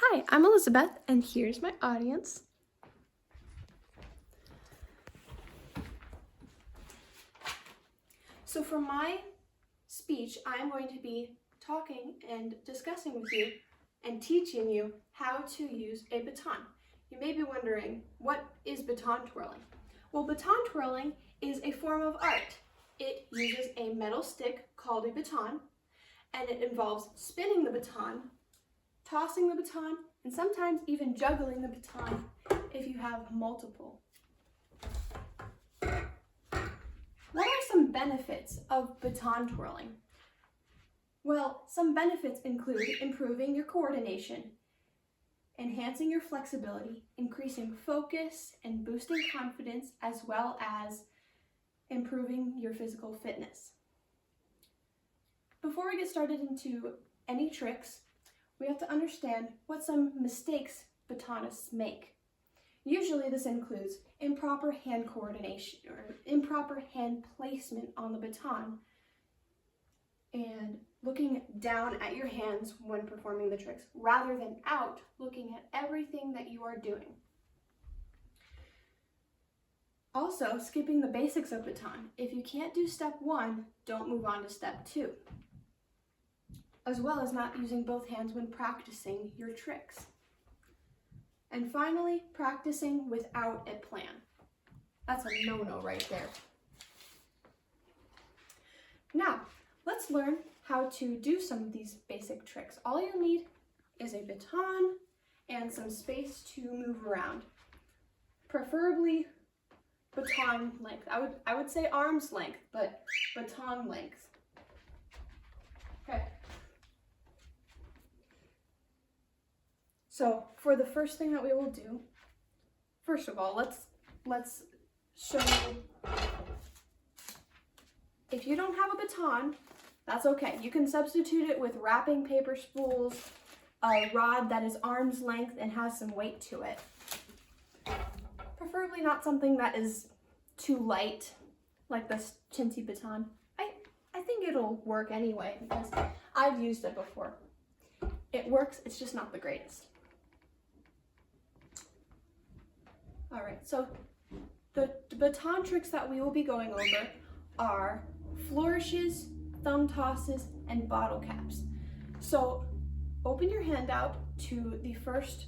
Hi, I'm Elizabeth, and here's my audience. So for my speech, I'm going to be talking and discussing with you and teaching you how to use a baton. You may be wondering, what is baton twirling? Well, baton twirling is a form of art. It uses a metal stick called a baton, and it involves spinning the baton, tossing the baton, and sometimes even juggling the baton if you have multiple. What are some benefits of baton twirling? Well, some benefits include improving your coordination, enhancing your flexibility, increasing focus, and boosting confidence, as well as improving your physical fitness. Before we get started into any tricks, we have to understand what some mistakes batonists make. Usually this includes improper hand coordination or improper hand placement on the baton and looking down at your hands when performing the tricks rather than out, looking at everything that you are doing. Also, skipping the basics of baton. If you can't do step 1, don't move on to step 2. As well as not using both hands when practicing your tricks. And finally, practicing without a plan. That's a no-no right there. Now, let's learn how to do some of these basic tricks. All you need is a baton and some space to move around. Preferably baton length. I would say arm's length, but baton length. Okay. So for the first thing that we will do, first of all, let's show you. If you don't have a baton, that's okay. You can substitute it with wrapping paper spools, a rod that is arm's length and has some weight to it. Preferably not something that is too light, like this chintzy baton. I think it'll work anyway because I've used it before. It works, it's just not the greatest. All right, so the baton tricks that we will be going over are flourishes, thumb tosses, and bottle caps. So open your hand out to the first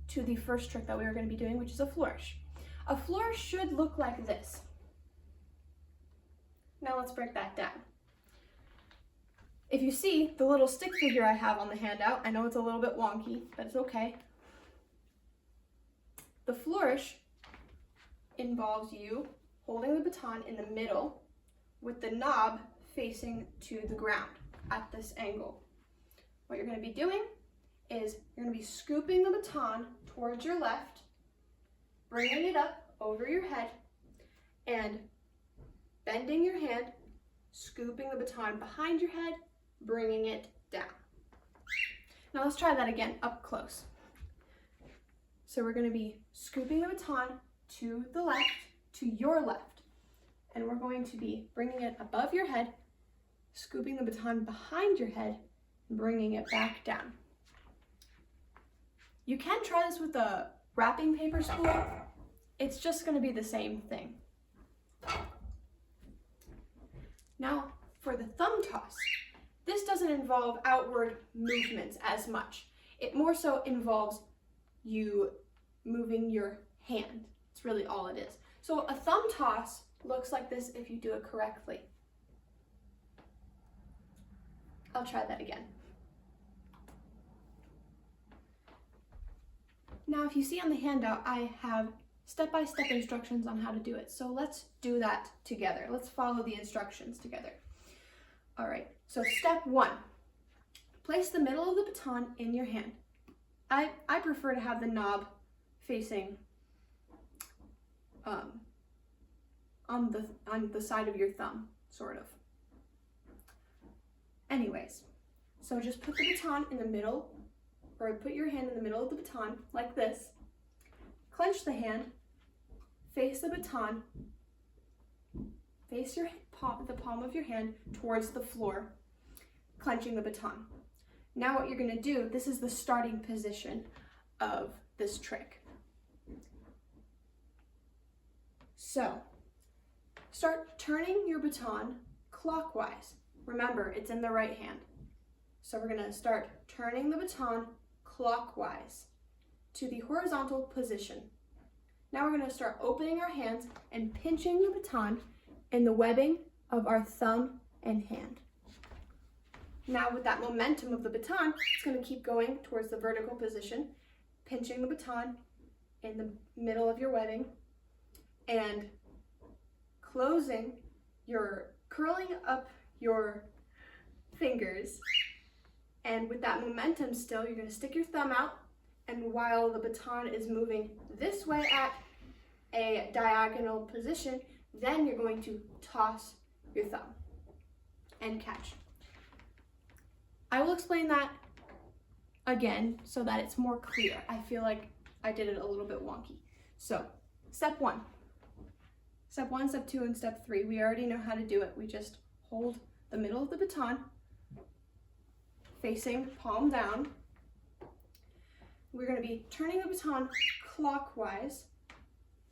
trick that we are going to be doing, which is a flourish. A flourish should look like this. Now let's break that down. If you see the little stick figure I have on the handout, I know it's a little bit wonky, but it's okay. The flourish involves you holding the baton in the middle with the knob facing to the ground at this angle. What you're going to be doing is you're going to be scooping the baton towards your left, bringing it up over your head, and bending your hand, scooping the baton behind your head, bringing it down. Now let's try that again up close. So we're going to be scooping the baton to the left, to your left, and we're going to be bringing it above your head, scooping the baton behind your head, and bringing it back down. You can try this with a wrapping paper spool. It's just going to be the same thing. Now for the thumb toss. This doesn't involve outward movements as much. It more so involves you moving your hand. It's really all it is. So a thumb toss looks like this if you do it correctly. I'll try that again. Now if you see on the handout, I have step-by-step instructions on how to do it. So let's do that together. Let's follow the instructions together. All right, so step 1, place the middle of the baton in your hand. I prefer to have the knob facing on the side of your thumb, sort of. Anyways, so just put the baton in the middle, or put your hand in the middle of the baton like this. Clench the hand, face the baton, face the palm of your hand towards the floor, clenching the baton. Now what you're going to do, this is the starting position of this trick. So, start turning your baton clockwise. Remember, it's in the right hand. So we're going to start turning the baton clockwise to the horizontal position. Now we're going to start opening our hands and pinching the baton in the webbing of our thumb and hand. Now with that momentum of the baton, it's going to keep going towards the vertical position, pinching the baton in the middle of your webbing and curling up your fingers. And with that momentum still, you're going to stick your thumb out, and while the baton is moving this way at a diagonal position, then you're going to toss your thumb and catch. I will explain that again so that it's more clear. I feel like I did it a little bit wonky. So, step 1. Step 1, step 2, and step 3. We already know how to do it. We just hold the middle of the baton facing palm down. We're going to be turning the baton clockwise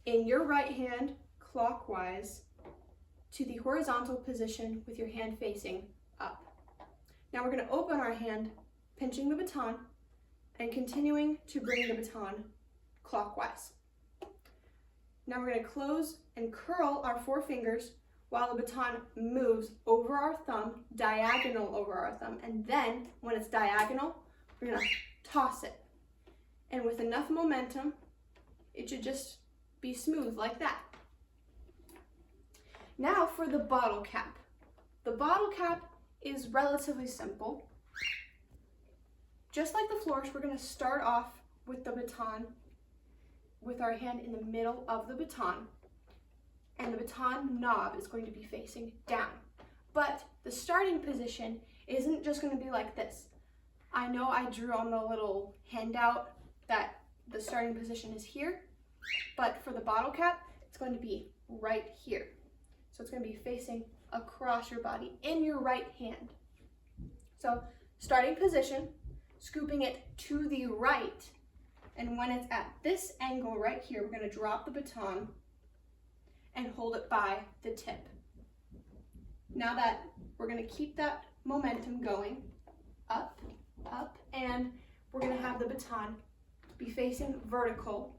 in your right hand, clockwise to the horizontal position with your hand facing up. Now we're going to open our hand, pinching the baton, and continuing to bring the baton clockwise. Now we're going to close and curl our 4 fingers while the baton moves over our thumb, diagonal over our thumb, and then when it's diagonal, we're going to toss it. And with enough momentum, it should just be smooth like that. Now for the bottle cap. The bottle cap is relatively simple. Just like the flourish, we're going to start off with the baton with our hand in the middle of the baton, and the baton knob is going to be facing down. But the starting position isn't just going to be like this. I know I drew on the little handout that the starting position is here, but for the bottle cap, it's going to be right here. So it's going to be facing across your body in your right hand. So starting position, scooping it to the right, and when it's at this angle right here, we're going to drop the baton and hold it by the tip. Now that we're going to keep that momentum going, up, up, and we're going to have the baton be facing vertical,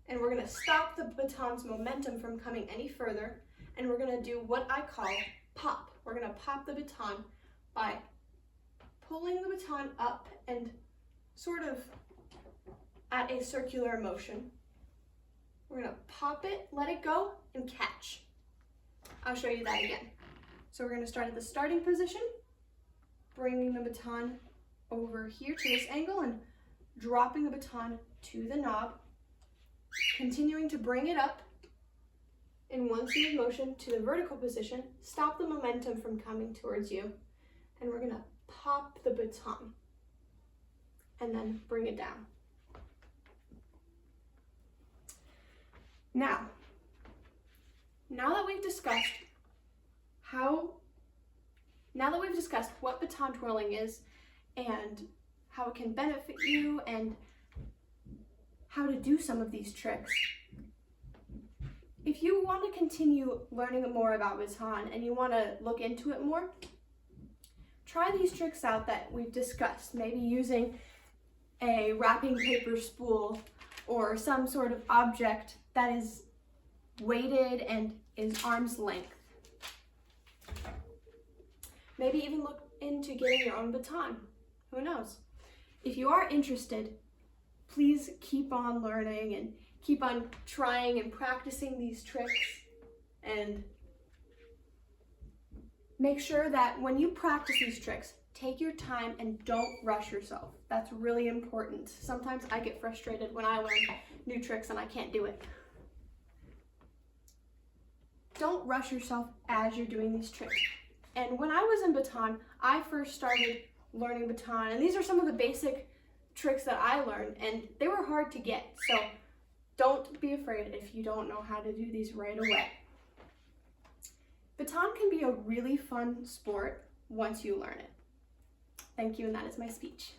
and we're going to stop the baton's momentum from coming any further, and we're going to do what I call pop. We're going to pop the baton by pulling the baton up and sort of at a circular motion. We're going to pop it, let it go, and catch. I'll show you that again. So we're going to start at the starting position, bringing the baton over here to this angle and dropping the baton to the knob, continuing to bring it up in one smooth motion to the vertical position, stop the momentum from coming towards you, and we're going to pop the baton and then bring it down. Now that we've discussed what baton twirling is and how it can benefit you and how to do some of these tricks, if you want to continue learning more about baton and you want to look into it more, try these tricks out that we've discussed, maybe using a wrapping paper spool or some sort of object that is weighted and is arm's length. Maybe even look into getting your own baton. Who knows? If you are interested, please keep on learning and keep on trying and practicing these tricks, and make sure that when you practice these tricks, take your time and don't rush yourself. That's really important. Sometimes I get frustrated when I learn new tricks and I can't do it. Don't rush yourself as you're doing these tricks. And when I was in baton, I first started learning baton, and these are some of the basic tricks that I learned, and they were hard to get. So don't be afraid if you don't know how to do these right away. Baton can be a really fun sport once you learn it. Thank you, and that is my speech.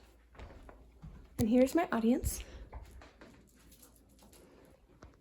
And here's my audience.